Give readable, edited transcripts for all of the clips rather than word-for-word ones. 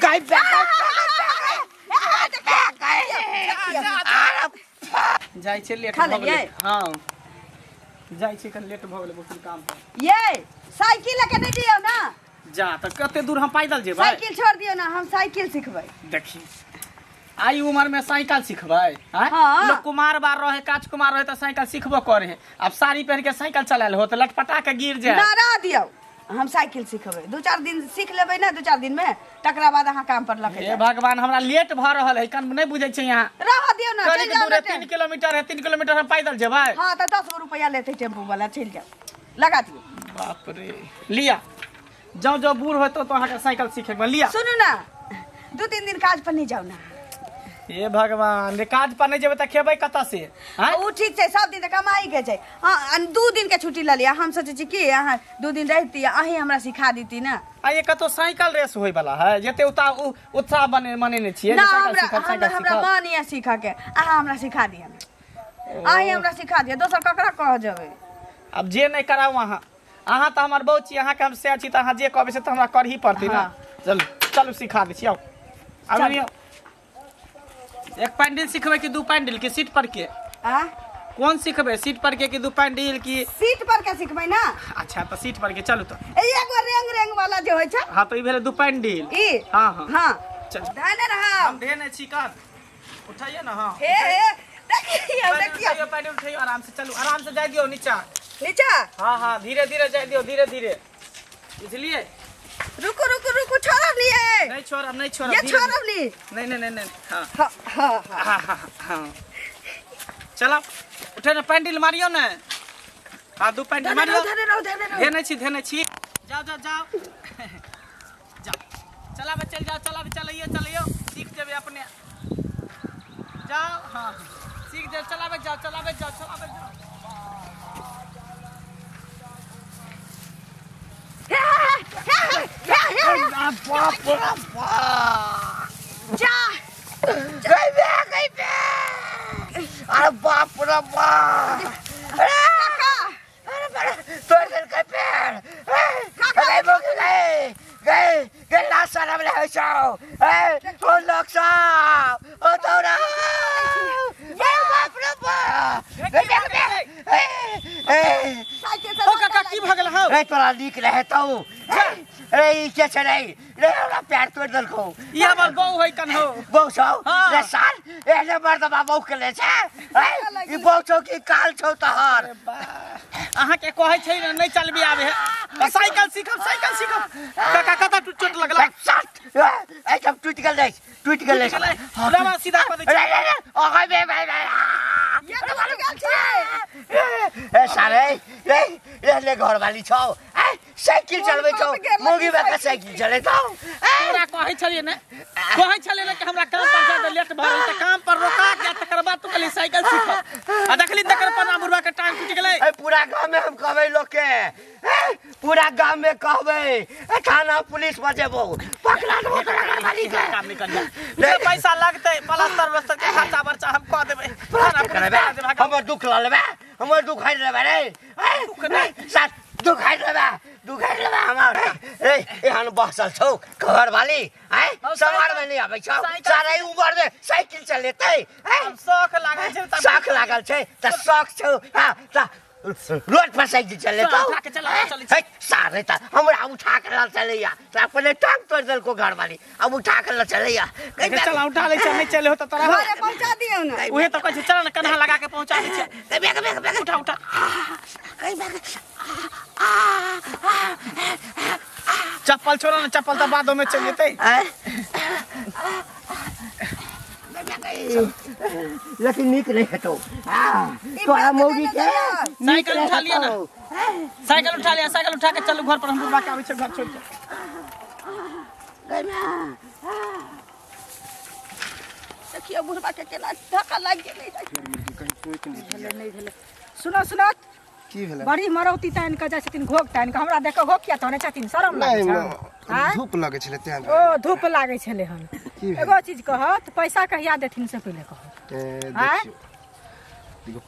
गाय जाय छै लेट भ गेलै। हां जाय छै कन लेट भ गेलै बहुत काम पर। ये साइकिल लेके नहीं दियो ना। जा त कते दूर हम पैदल जेबै? साइकिल छोड़ दियो ना, हम साइकिल सिखबै। देखी आई उम्र में साइकिल सिखबै? हाँ। लोग कुमार बार रहे, काच कुमार रहे त साइकिल सिखबो करे है। अब साड़ी पहन के साइकिल चलाल हो त लटपटा के गिर जाए। ना रह दियो, हम साइकिल सिखबै। 2-4 दिन सीख लेबै ना, 2-4 दिन में तकरा बाद अहाँ काम पर लगे। हे भगवान हमरा लेट भ रहल है, कन नहीं बुझै छै यहाँ। रह दियो ना, चल जाओ ना। 3 किलोमीटर है, 3 किलोमीटर हम पैदल जेबै। हां त 10 रुपया लेते टेम्पू वाला, चल जाओ लगा दियो। बाप रे लिया जाओ जाओ बूढ़ हो तो अहाँ के साइकिल सीखेबे लिया। सुनू ना 2-3 दिन काज पर नहीं जाओ ना। हे भगवान रे काज पर नहीं जेबै त खेबै कत से? हां उ ठीक छै, सब दिन त कमाई के छै। हां 2 दिन के छुट्टी ल लिया। हम सोचे छी कि अहाँ 2 दिन रहती, अहीं हमरा सिखा देती ना। आ ये कतो साइकिल रेस होय वाला है जेते उत्साह मनेने छियै ना, साइकिल सीखब साइकिल हमरा सीखब। मन ये सीखा के, अहाँ हमरा सिखा दिया। अहीं हमरा सिखा दिया, दोसर ककरा कह जेबै? अब जे नहीं कराऊ अहाँ त हमर बहुत छी, अहाँ के हम से छी त अहाँ जे कहबै से त हमरा करही पड़तै ना। चलू चलू सिखा दै छी आओ आबनियो। एक पैंडल सिखबै कि 2 पैंडल की सीट पर के? कौन सिखबै, सीट पर के कि 2 पैंडल की? सीट पर के सिखबै ना। अच्छा त सीट पर के चलू त। एगो रेंग रेंग वाला जे होय छै। हां त ई भेले 2 पैंडल। ई हां हां हां चल धाने रहा। हम धेने छी कान उठाइए ना। हां हे देखियो देखियो पैंडल उठाइए आराम से, चलू आराम से जाय दियो नीचा। नीचा? हां हां धीरे धीरे जाय दियो, धीरे धीरे बुझलिए। रुको रुको रुको, छोड़ब लिए नहीं छोड़ब नहीं छोड़ब, ये छोड़ब ली। नहीं नहीं नहीं नहीं। हां हां हां हां हां चलो उठे ना पैंडल मारियो ना। हां 2 पैंडल मारियो। धेने छी जाओ जाओ जाओ जाओ चलाबे चल जाओ, चलाइयो सीख जेबे अपने जाओ। हां सीख जे चलाबे जाओ। बाप रे जा गई बे। अरे बाप रे बाप, अरे तोड़ दे के पेड़। अरे वो गए लाश सारा ले हो छौ। ओ लोग साहब ओ तोरा ये बाप रे बाप। ओ काका की भगल हो? रे तोरा नीक रहे तो रे के छ रे हमरा पैर तोड़ देलको। ई हमर बहू है कन हो। बहू छौ रे साल एने मर्दबा बहू के ले छै। ई बहू छौ की काल छौ तहर? अहाँ के कहै छै नहीं चलबी आबे है। साइकिल सीखब काका कता चोट लगला? ए सब टूट गेल रे रवा सीधा कर दे छै। ओए बे ये तो वाला गेल छै। ए सारे रे घर वाली छौ साइकिल चलबै छौ, मोगी बका साइकिल चलै छौ। तोरा कहै छलिए ने कि हमरा काम पर जाबे लेट भ रहल त काम पर रोका के तकर बाद तू कहली साइकिल सीख। आ देखली तकर पन्ना मुरवा के टांग टूट गेलै। ए पूरा गांव में हम कहबै लोग के, पूरा गांव में कहबै थाना पुलिस बजेबो पकड़ा दो घर वाली के। काम नहीं कर ले पैसा लगतै प्लास्टर के खर्चा बर्चा हम कह देबै। थाना पुलिस हमर दुख ल लेबे, हमर दुख है लेबे रे। दुख नहीं साथ दुख है लेबे हमर। ए एहन बहसल छौ घर वाली सवार में नहीं आबै छौ। सारे उमर में साइकिल चलेतै। शौक लागल छै त शौक छौ। हां त रोड पर साइकिल चलेतौ सारे त हमरा उठा के ल चलैया। त अपने टांग तोड़ देलको घर वाली, अब उठा के ल चलैया। चल उठा ले चल नहीं चले हो त तोरा घरे पहुंचा दियो ना। उहे त कहै छै चल ना कन्हा लगा के पहुंचा दै छै। बैग उठा चप्पल छोड़ ना, चप्पल तो बादों में चल जेते। लेकिन निक नहीं हेतो। तोरा मौगी के साइकिल उठा लिया ना, साइकिल उठा के चलू घर पर। हम बुढ़वा के आबै छै घर छोड़ के। देखियो बुढ़वा के केना धक्का लाग गेलै। नहीं भेले। सुनो की भेलै? बड़ी मरौती तान के जाय छथिन घोक तान के, हमरा देख घोक किया तने छथिन शरम लागे छै। धूप लगे छले तें। ओ धूप लागे छले हन। एगो चीज कहत पैसा कहिया देथिन से पहले कहत। देखियो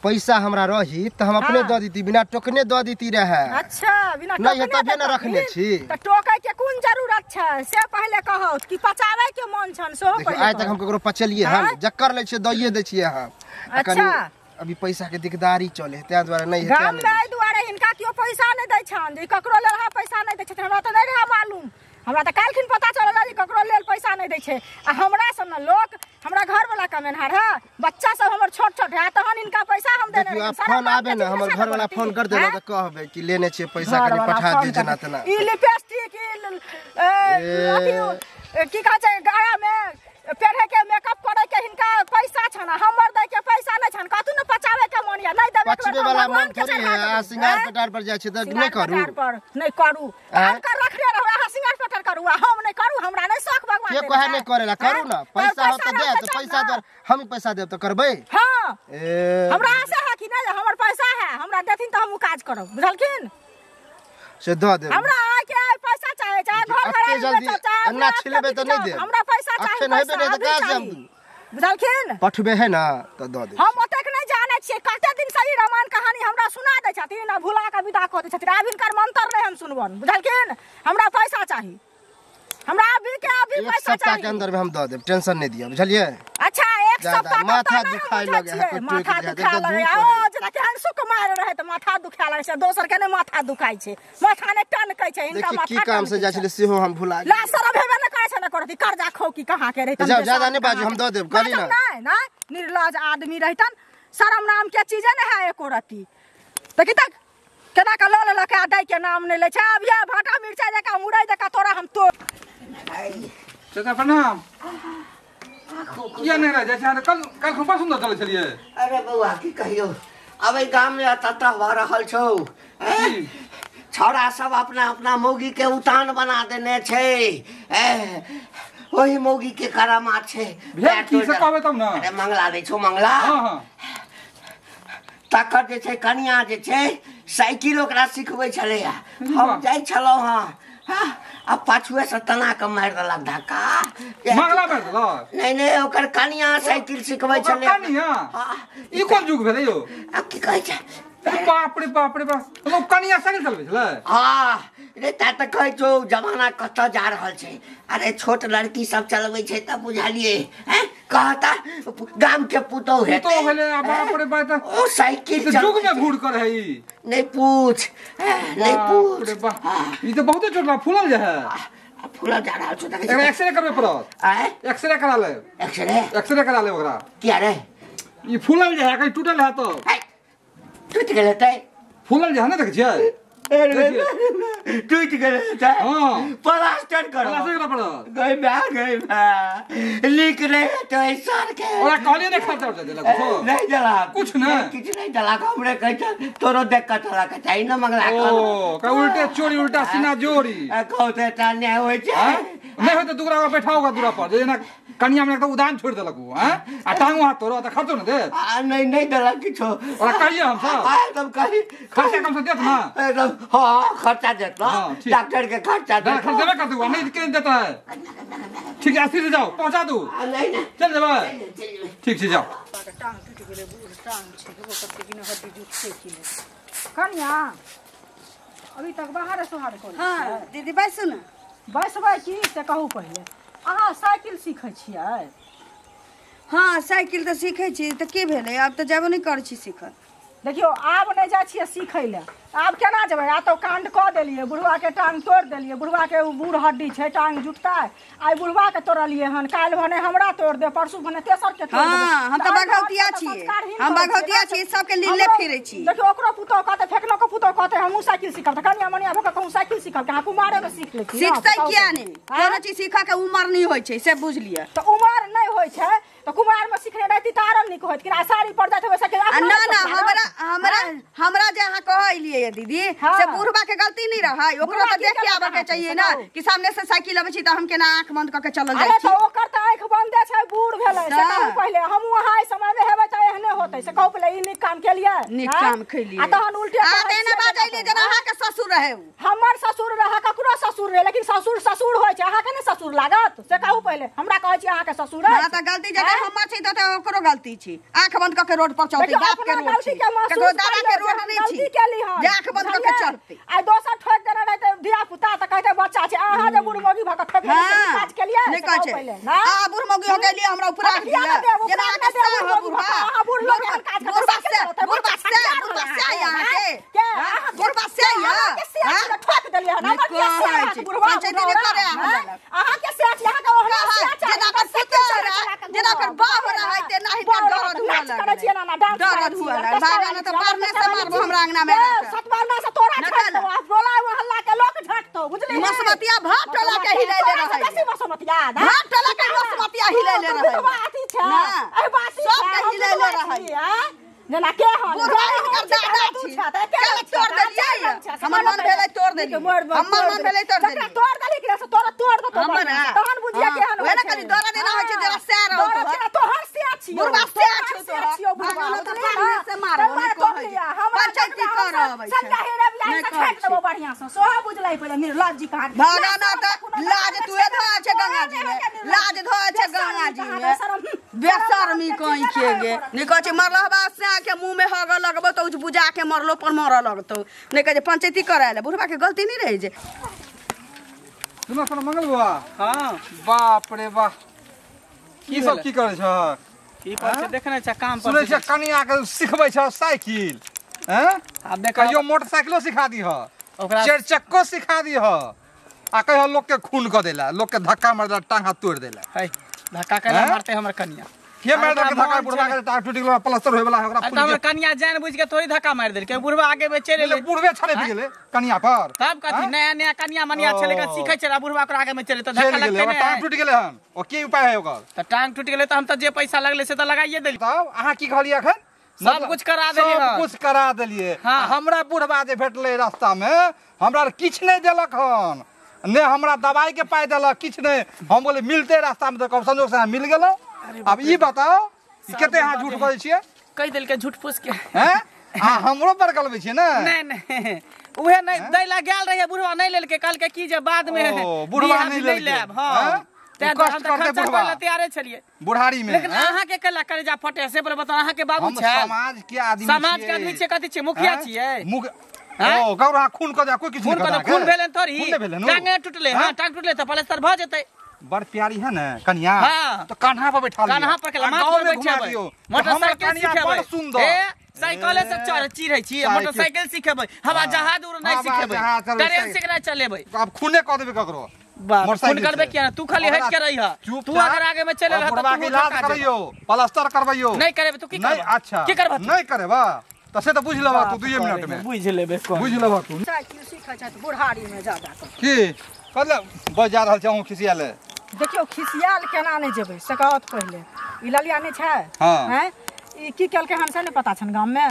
पैसा हमरा रही तो हम अपने दे देती, बिना टोकने दे देती रहे। अच्छा बिना नहीं है तबे न रखने छी। त टोकै के कोन जरूरत छै से पहले कहौ कि पचावे के मन छन सो पहले। आज तक हम ककरो पचलिए हम जक्कर ले छिए दइए दै छिए हम। अच्छा अभी पैसा के दिकदारी चले ते द्वारा नहीं है। गाम में आई दुआरे हिनका कियो पैसा नहीं दै छन, जे ककरो ले रहा पैसा नहीं दै छै। हमरा त नहीं रहा मालूम, हमरा त कालखिन पता चलल जे ककरो लेल पैसा नहीं दै छै। आ हमरा सब न लोग हमरा घर वाला कमेनहार है, बच्चा सब हमर छोट छोट है, तहन इनका पैसा हम देने देखियो आप फोन आबे न हमर घर वाला फोन कर देला त कहबे कि लेने छे पैसा कनी पठा दे जना तना। ई लिपस्टिक की कह छै गाया में पेढ़े के मेकअप करे के हिनका पैसा छन, हमर दे के पैसा नहीं छन। कतु न पचावे के मन या नहीं देबे के वाला मन थोड़ी है। आ सिंगार पटार पर जाय छै त नहीं करू, नहीं करू कर रखले रहू। आ सिंगार पटार करू, हम नहीं करू, हमरा नहीं शौक भगवान के कहे नहीं करेला करू ना। पैसा हो त दे, तो पैसा दर हम पैसा देब त करबै। हां हमरा आशा है कि नहीं हमर पैसा है, हमरा देथिन त हम काज करब, बुझलखिन से दे दे। हमरा आय के पैसा चाहे चाहे घर घर जल्दी अन्ना छिलेबे त नहीं दे। हमरा पैसा चाहे, अखन हेबे नहीं त का से हम बुझलखिन पठबे है ना त दे दे। हम ओतेक नहीं जाने छियै, कते दिन से ई रामायण कहानी हमरा सुना दै छथिन आ भुला के विदा क दै छथिन। आब हिनकर मंत्र नहीं हम सुनबन, बुझलखिन हमरा पैसा चाही, हमरा अभी के अभी एक पैसा सप्ताह चाही। के अंदर में हम दे देब, टेंशन नहीं दिया, बुझलिए। अच्छा एक सप्ताह माथा दुखाय लगे है, माथा दुखाय लगे ओ जेना के हंसु के मार रहे त माथा दुखाय लगे छै, दोसर के ने माथा दुखाय छै, माथा ने टन कहै छै हिनका माथा। की काम से जाय छले सेहो हम भुला ला सरब हेबे न करे छै न करती कर्जा खौ की कहां के रहितन। जाओ ज्यादा नहीं बाजू, हम दे देब कहली ना। नहीं ना निर्लज आदमी रहितन, शरम नाम के चीज ने है एको रति। देखि तक केना का ल के आ दई के नाम नहीं ले छै। अब ये भाटा मिर्चा जका मुरई जका तोरा हम तो चाचा प्रणाम। किया नहीं रह जैसे कल खूब सुंदर चले चलिए। अरे बउआ की कहियो अब गाम में अतता भ रहल छौ, छौड़ा सब अपना अपना मौगी के उतान बना देने छे। वही मौगी के करामा छे। भेल की से कहबे तब ना। अरे मंगला दे छौ मंगला। हां तकर जे छे कनिया जे छे साइकिल ओकरा सिखबै छले, हम जाय छलौ। हां अब पाछुए से तना के मार देलक धक्का। मंगला मार देलक? नहीं नहीं ओकर कनिया साइकिल सिखबै छले। कनिया ई कोन जुग भेलै यो? अब की कहै छै बाप रे बाप रे बाप, लोग कनिया साइकिल चलबै छले। हां रे ता त कहै छौ जमाना कत जा रहल छै। अरे छोट लड़की सब चलबै छै त बुझलिए हैं, कहता गाम के पुतौ है तो भेले। बाप रे बाप, ओ साइकिल जुग में घूर कर है ई। नहीं पूछ नहीं पूछ। रे बाप ई तो बहुत छोट फूलल जे है। फूलल जा रहल छौ त एक्सरे करबे पड़त। एक्सरे करा ले। एक्सरे करा ले ओकरा। किया रे ई फूलल जे है, कहीं टूटल है तो टूट गेलै तै फूलल जे है ना देख छियै। टूट गेलै तै हां प्लास्टर करो। प्लास्टर करा पड़त। गई मैं लीक नहीं तो सर के ओरा कहलिए ने खर्चा उठा देला कुछ नहीं जला कुछ ना कुछ नहीं जला। हमरे कहै तोरो देख के चला के चाहिए ना मंगला ओ का उल्टे चोरी उल्टा सीना जोड़ी कहते टाने होय छै। नहीं हो तो दुगरा पर बैठाओगा दूरा पर जेना कनिया में एकदम उदान छोड़ देलक हो। हैं आ टांगो हाथ तोरो त खर्चो न दे। नहीं नहीं देला किछो। ओरा कहिए हम सब एकदम कहि खर्चा कम से देत ना। एकदम हां खर्चा देत ना, डॉक्टर के खर्चा दे। खर्चा देबे कर दूंगा, नहीं के देता है। ठीक है अस्सी से जाओ पहुंचा दू। नहीं नहीं चल जेबे ठीक से जाओ। टांग टूट गेले, टांग छेबो करते कि न हड्डी जुट से कि कन्या अभी तक बाहर सोहार कर। हां दीदी बैसु न। बैसबै की से कहू पहिले अहाँ साइकिल सीखै छियै? हाँ साइकिल तो सीखे छी तो के भेले, अब तो जेबो नहीं कर छी सीखल। देखियो आब नहीं जा छियै सीखै ले, आब केना जेबै? आ तो कांड क देलिए, बुढ़वा के टांग तोड़ देलिए, बुढ़वा के बूढ़ हड्डी छै टांग जुटता। आई बुढ़वा के तोड़लिए हन, काल भने हमरा तोड़ दे, परसू भने तेसर के तोड़ दे। हां हम तो भगवतिया छियै, हम भगवतिया छियै, सबके लीले फिरै छी। देखियो ओकरो पुतो कहते फेकनो के पुतो कहते हमहू साइकिल सीखब त कनिया मनिया भक कहूं साइकिल सीखब के कुमारे में सीख ले छी। सीखतै किया नहीं, कोनो चीज सीखा के उम्र नहीं होय छै से बुझ लिया। तो उम्र नहीं होय छै तो कुमार में सीखने रहती तारम निक होत कि साड़ी पड़ जात वैसे के। ना ना हमरा जे अहाँ कहलिए दीदी से बुढ़वा के गलती नहीं रहै, ओकरो तो देख के आबे के चाहिए ना कि सामने से साइकिल आबै छी त हम केना आंख बंद क के चलल जाय छी। अरे तो ओकर त आंख बंदे छै बूढ़ भेलै से कहू पहिले हम वहां समय में हेबै त एहने होतै से कहू पहिले ई निक काम केलियै निक काम केलियै आ तहन उल्टे आ देने बाजैली जेना अहाँ के ससुर रहे हमर ससुर रहा ककरो ससुर रहे लेकिन ससुर होय छै अहाँ के ने ससुर लागत से कहू पहिले हमरा कहै छी अहाँ के ससुर है त गलती जगह हमर छै त ओकरो गलती छी आंख बंद क के रोड पर चलते बाप के रोड छी ककरो दादा के रोड नहीं छी जे आंख बंद क के चलते आ दोसर ठोक देने रहते धिया पुता त कहते बच्चा छै अहाँ जे बुढ़ मोगी भक ठोक काज केलियै नहीं कहै छै आ बुढ़ मोगी हो गेलियै हमरा ऊपर आ गेलियै जेना के से हो बुढ़ा अहाँ बुढ़ लोग एहन काज करते बुढ़ से यहाँ के बुढ़ से या ठोक देलियै हम के पंचायती ने करे अहाँ के से यहाँ के ओहना जेना कर पुतर जेना कर बाप रहे ते नहीं त दर्द हुआ करे छियै ना डांस दर्द हुआ भागा न त पारने से मारबो हमरा अंगना में सतवारना से तोरा छाट दो बोला हल्ला के लोग झटतो बुझली मसमतिया भात टोला के हिलैले रहे कैसे मसमतिया भात टोला के मसमतिया हिलैले रहे बाती छै ए बाती सब के हिलैले रहे जना के हन बुढ़वा इनकर दादा छी के तोड़ देलियै हमर मन भेलै तोड़ देलियै हमर मन भेलै तोड़ देलियै तोड़ देली कि से तोरा तोड़ दो हमरा तहन बुझिया के हन ओहे कनी दरा देना होइ छै जरा सैर हो तोहर से छी बुढ़वा से छियो बुढ़वा त पानी से मारबो नहीं कहै पंचायती करब संगा हेरे बिलाई से छाट देबो बढ़िया से सोहा बुझलाई पहिले निर्लज जी कहानी भागा न त लाज तुए धोआ छै गंगा जी में लाज धोआ छै गंगा जी में बेशर्मी कहीं के गे नहीं कहै छै मरलहबा से के मुंह में हग लगबो तो उज बुझा के मरलो पर मर लगतो नहीं कहे पंचायती कराले बुढ़वा के गलती नहीं रही जे सुनो मंगल बुआ हां बाप रे वाह की सब की करे छ की पर से देखने छ काम पर सुनै छ कनिया के सिखबै छ साइकिल हैं अब देख कहियो मोटरसाइकिलो सिखा दी ह ओकरा चार चक्को सिखा दी ह आ कहियो लोग के खून क देला लोग के धक्का मार देला टांग हाथ तोड़ देला है धक्का केला मारते हमर कनिया के मार दे के धक्का बुढ़वा के टांग टूट गेल प्लास्टर होय वाला है ओकरा अब हमर कनिया जान बुझ के थोड़ी धक्का मार देल के बुढ़वा आगे में चले ले बुढ़वे छड़े भी गेले कनिया पर तब कथि नया नया कनिया मनिया चले के सीखे छै बुढ़वा के आगे में चले त धक्का लगते गेले टांग टूट गेले हन ओ की उपाय है ओकर त टांग टूट गेले त हम त जे पैसा लगले से त लगाइए देली तब अहाँ की कहलिए अखन सब कुछ करा देलिए सब कुछ करा देलिए हाँ। हमरा बुढ़वा जे भेटले रास्ता में हमरा किछ नहीं देलक हन ने हमरा दवाई के पाई देलक किछ नहीं हम बोले मिलते रास्ता में तो संजोग से मिल गेलो अब ई बताओ कते हां झूठ बोलै छियै कह देल के झूठ फूस के हैं हां हमरो पर गलबै छियै ना नहीं नहीं उहे नहीं दैला गेल रहे बुढ़वा नहीं लेल के कहल के की जे बाद में बुढ़वा नहीं लेब हां ते कष्ट करते बुढ़वा तैयारे छलिए बुढ़ारी में लेकिन अहाँ के कला करेजा फटे से बोले बता अहाँ के बाबू हम छै समाज के आदमी छियै समाज के आदमी छै कथि छै मुखिया छियै मुख ओ गौरा खून क जा कोई किछ नहीं करता खून भेलन थोड़ी टांगे टूटले हां टांग टूटले त प्लास्टर भ जेतै बड़ प्यारी है ना कन्या हाँ। तो कान्हा पर बैठा लियो कान्हा पर के माथ पर बैठेबै मोटरसाइकिल सिखेबै सुंदर ए साइकिल से चढ़ चिरै छी मोटरसाइकिल सिखेबै हवा जहाज उड़ नहीं सिखेबै ट्रेन सिखना चलेबै अब खूने क देबे ककरो फोन करबे किया तू खाली हट के रही तू अगर आगे में चले रह त तू इलाज करियो प्लास्टर करबैयो नहीं करबे तू की करबे नहीं अच्छा की करबे नहीं करबा त से त बुझ लेबा तू 2 मिनट में बुझ लेबे बुझ लेबा तू साइकिल सीखै छै बुढ़ारी में ज्यादा की कहले बजा रहल छै खिसियाले देखियो खिसियाल केना नहीं जेबै सकौत पहिले ई ललिया नहीं छै हाँ। हैं ई की केलकै हमसे नहीं पता छन गांव में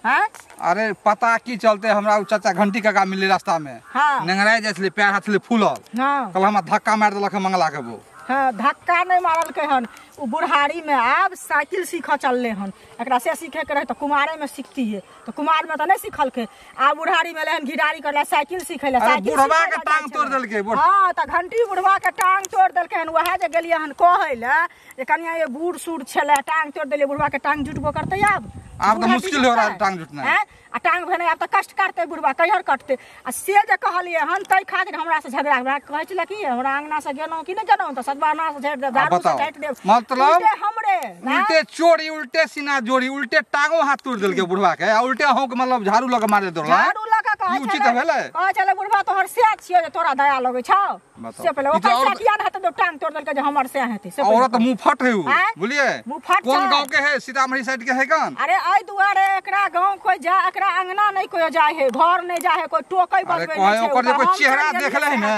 हैं अरे पता की चलते हमरा उ चाचा घंटी काका मिले रास्ता में हाँ। नेंगराय जाय पैर हाथ ले फूलल हां कल हमरा धक्का मार देलक मंगला के वो हाँ धक्का नहीं मारलकै हन उ बुढ़ारी में आब साइकिल सीखऽ चलले हन एकरा से सीखे के रहे तो कुमारे में सीखती है तो कुमार में तो नहीं सीखलकै आ बुढ़ारी में लेहन घिडारी करला साइकिल सीखेला साइकिल बुढ़वा के टांग तोड़ देलकै हां त घंटी बुढ़वा के टांग तोड़ देलकै हन वहे जे गेलिए हन कहै ले जे कनिया ये बूढ़ सूढ़ छले टांग तोड़ देले बुढ़वा के टांग जुटबो करतै अब तो मुश्किल हो रहा है टांग जुटना आ टांग भेने अब त कष्ट करते बुढ़वा कहियर कटते आ से जे कहलिए हन तै खातिर हमरा से झगड़ा कहै छले कि हमरा अंगना से गेलौ कि नहीं गेलौ त सदबाना से झेड़ दे दारू से झेड़ दे मतलब हमरे उल्टे चोरी उल्टे सीना जोड़ी उल्टे टांगो हाथ तोड़ देलके बुढ़वा के उल्टे हो के मतलब झाड़ू लगा मारे दोला झाड़ू लगा कहै ई उचित भेलै कहै छले बुढ़वा तोहर से छियो जे तोरा दया लगै छौ से पहिले ओकर से किया न हेतै टांग तोड़ देलकै जे हमर से हेतै से औरत मुंह फट है बोलिए मुंह फट कौन गांव के है सीतामढ़ी साइड के है कौन अरे आई दुआरे एकरा गांव कोई जा एकरा अंगना नहीं कोई जाय है घर नहीं जाय है कोई टोकै बनबै नहीं छै ओकर जे कोई चेहरा देखले है ना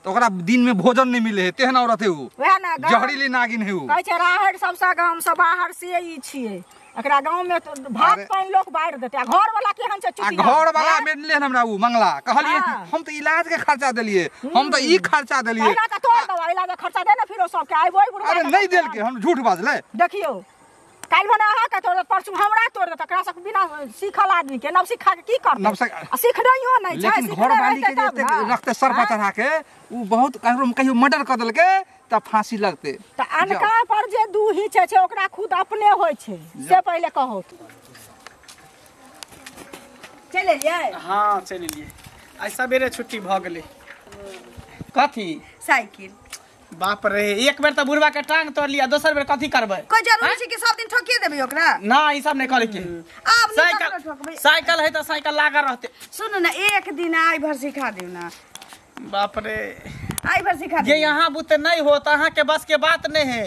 तो ओकरा दिन में भोजन नहीं मिले है तेहन औरत है उ वह ना जहरीली नागिन है उ कहै छै राहड़ सबसा गांव से बाहर से ई छियै एकरा गांव में तो भात पानी लोग बाढ़ देते आ घर वाला केहन छै चुटिया घर वाला में ले हमरा उ मंगला कहलिए हम तो इलाज के खर्चा देलिए हम तो ई खर्चा देलिए पहिला त तोड़ दवा इलाज खर्चा दे ना फिरो सब के आइ ओइ बुढ़वा अरे नहीं देल के हम झूठ बाजले देखियो काल भने अहा का तोड़ परसू हमरा तोड़ दे तकरा सब बिना सीखल आदमी के नव सिखा के की करते सीख नहीं हो नहीं लेकिन घर वाली के जते रखते सर पर चढ़ा के उ बहुत कहियो मर्डर कर देल के त फांसी लगते त अनका पर जे दूही छै ओकरा खुद अपने होय छै से पहले कहो चले लिए हां चले लिए आई सवेरे छुट्टी भ गेले कथी साइकिल बाप रे एक बेर त बुढ़वा के टांग तोड़ लिया दोसर बेर कथी करबै कोई जरूरी छै कि सब दिन ठोकिए देबै ओकरा ना ई सब नहीं करे के अब साइकिल है त साइकिल लागा रहते सुन ना एक दिन आई भर सिखा दियो ना बाप रे आई भर सिखा ये यहाँ बुते नहीं हो त अहाँ के बस के बात नहीं है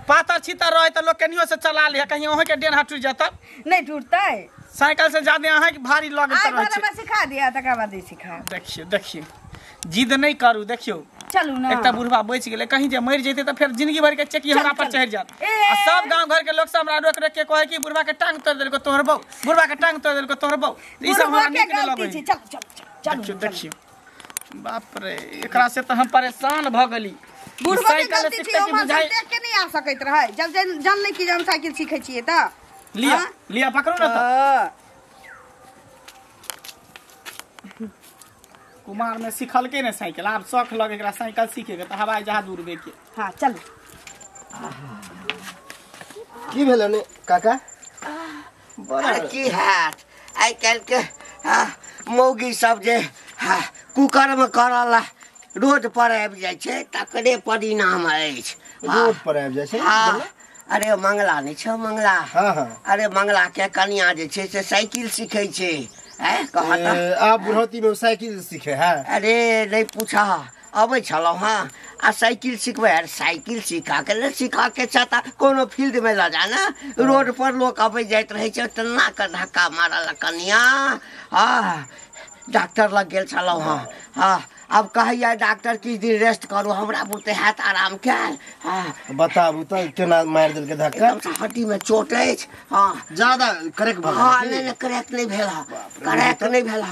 पातर छितर रहे त लोग केनियो से चला ले कहीं ओहे के डेन हाथ टूट जाता नहीं टूटतै साइकिल से ज्यादा अहाँ के भारी लगे आई भर में सिखा दिया तकर बाद सिखा देखियो देखियो जिद नहीं करू देखियो चलू ना एकटा बुढ़वा बच गेले कहीं जे मर जैते त फिर जिंदगी भर के चेकी हमरा पर चढ़ जात आ सब गांव घर के लोग से हमरा रोक रोक के कहे कि बुढ़वा के टांग तोड़ देलको तोहर बौ बुढ़वा के टांग तोड़ देलको तोहर बौ ई सब हमरा नीक नहीं लगे चल देखियो देखियो बाप रे एकरा से त हम परेशान भ गेली बुढ़वा के गलती छै हम देख के नहीं आ सकैत रहे जब जान ले कि हम साइकिल सीखै छियै त लिया लिया पकड़ो ना त कुमार में सिखल के ने साइकिल आप शौक लगे एकरा साइकिल सीखेगा त हवाई जहाज उड़बे के हां चल की भेल ने काका बड़ा की हाथ आई काल के मौगी सब जे कुकर में करला रोड पर आबि जाय छै तकरे परिणाम अछि रोड पर आबि जाय छै अरे मंगला नहीं छ मंगला अरे मंगला के कन्या जे छै से साइकिल सीखै छै आप बुढ़ौती में साइकिल सीखे है अरे नहीं पूछा अबै छलौ हां आ साइकिल सीखबै यार साइकिल सिखा के छता कोनो फील्ड में ल जाना रोड पर लोग अबै जाइत रहै छै तना के धक्का मारल कन्या डॉक्टर लग गेल छलौ हां अब कहिया डॉक्टर किछ दिन रेस्ट करू हमरा बुते हाथ आराम कैल बताबू त केना मार देल के धक्का हड्डी में चोट अछि ज्यादा करेक्ट भ नहीं करेक्ट नहीं भेल करेक्ट नहीं भेल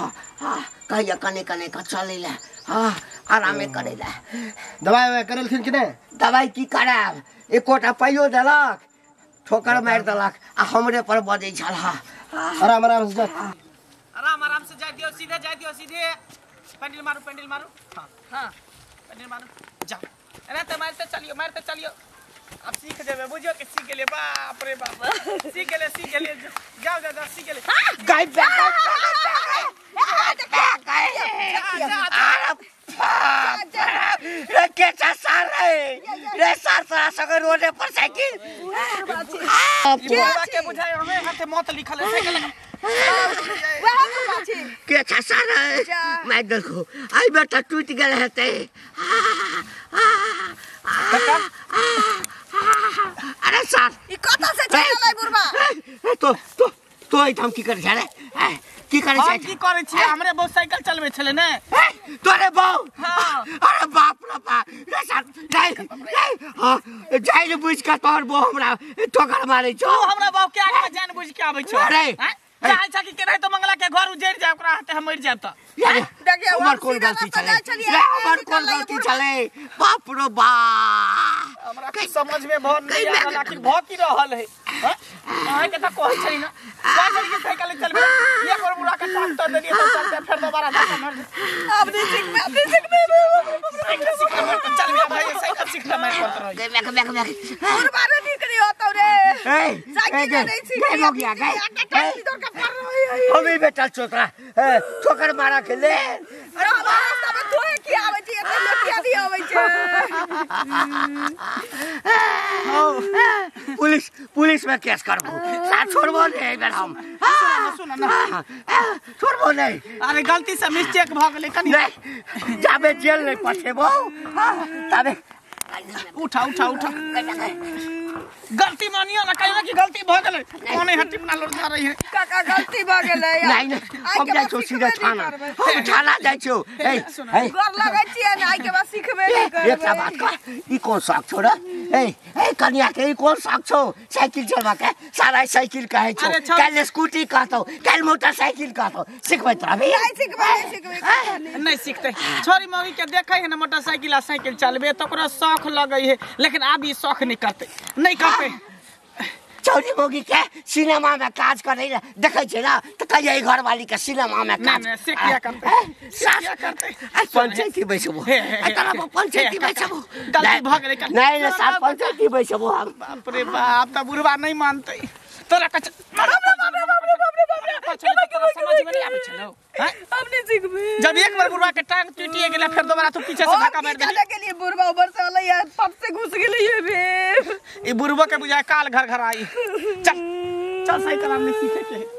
कहिया कने कने का चलेला आरामे करेला दवाई करलखिन कि नहीं दवाई की कराब एकोटा पाइयो देलक ठोकर मार देलक आ हमरे पर बजै छल आराम आराम से जा आराम से जा दियो सीधे पेंडल मारो हां पेंडल मारो जा अरे त मारते चलियो अब सीख जेबे बुझियो के सीख गेले बाप रे बाप सीख गेले जाओ सीख गेले गाय रे के सार रे सार सगर रोड पर साइकिल के बुझाय हमें हाथे मौत लिखल है साइकिल के सार मैं देखो आई बेटा टूट गेल हेते अरे सर ई कत से चलै बुढ़वा तो हम की करे छले की करे छै की करे छी हमरे बहुत साइकिल चलबे छले ने तोरे बहु अरे बाप रे बाप रे सर जाई बुझ के तोर बहु हमरा ठोकर मारै छौ हमरा बहु के आगे जान बुझ के आबै छौ अरे चाहे छ कि केना तो मंगला के घर उजड़ जाए ओकरा हाथे हम मर जाब त देखिए हमर कोन गलती छले हमर कोन गलती छले बाप रे बाप हमरा के समझ में बहुत नहीं आ रहा कि बहुत की रहल है हां के त कहै छली ना गाड़ी के साइकिल चलबे ये और बुढ़ा के टांग तो देलिए तो चलते फिर दोबारा धक्का मार दे अब नहीं सीख साइकिल सीखना मत चल गया भाई साइकिल सीखना मत करत रहो बैक बुढ़वा रे निकली होतो रे साइकिल नहीं सीखी हो गया गए हमें बेटा चोतरा ठोकर मारा के ले अरे रास्ता में तोए की आवे छी एते लटिया भी आवे छै पुलिस में केस करबो साथ छोड़बो नहीं बेर हम सुन ना छोड़बो नहीं अरे गलती से मिस्टेक भ गेलै कनी जाबे जेल नहीं पठेबो तबे उठा गलती मानियो ना कहियो कि गलती भ गेलै कोने हट्टी बना लड़ जा रही है काका गलती भ गेलै नहीं हम जाय छौ सीधा थाना हम थाना जाय छौ गोर लगै छी ना आई के बाद सीखबे नहीं करबे एक बात का ई कोन शौक छोड़ा ए कन्या के कौन शौक छौ साइकिल चलवा के सारा साइकिल कहे छौ कल स्कूटी कहतो कल मोटरसाइकिल कहतो सिखबै तोरा भी नहीं सीखते छोरी मौगी के देखे है ना मोटरसाइकिल आ साइकिल चलबे तो ओकरा शौक लगे है लेकिन अब ई शौक नहीं करते छोरी मौगी के सिनेमा में काज करे देखे छे ना तो कहिए घर वाली के सिनेमा में काज नहीं सीखिया करते पंचायती बैसबो एतना पंचायती बैसबो गलती भ गेलै नहीं साहब पंचायती बैसबो हम बाप रे बाप त बुढ़वा नहीं मानते तोरा कछ समझ में नहीं आबै छलो हमने सीखबे जब एक बार बुढ़वा के टांग टूटिए गेला फिर दोबारा तू पीछे से धक्का मार देली के लिए बुढ़वा ऊपर से वाला यार पप से घुस गेलै ये बे ई बुढ़वा के बुझाय काल घर आई चल साइकिल हमने सीखे के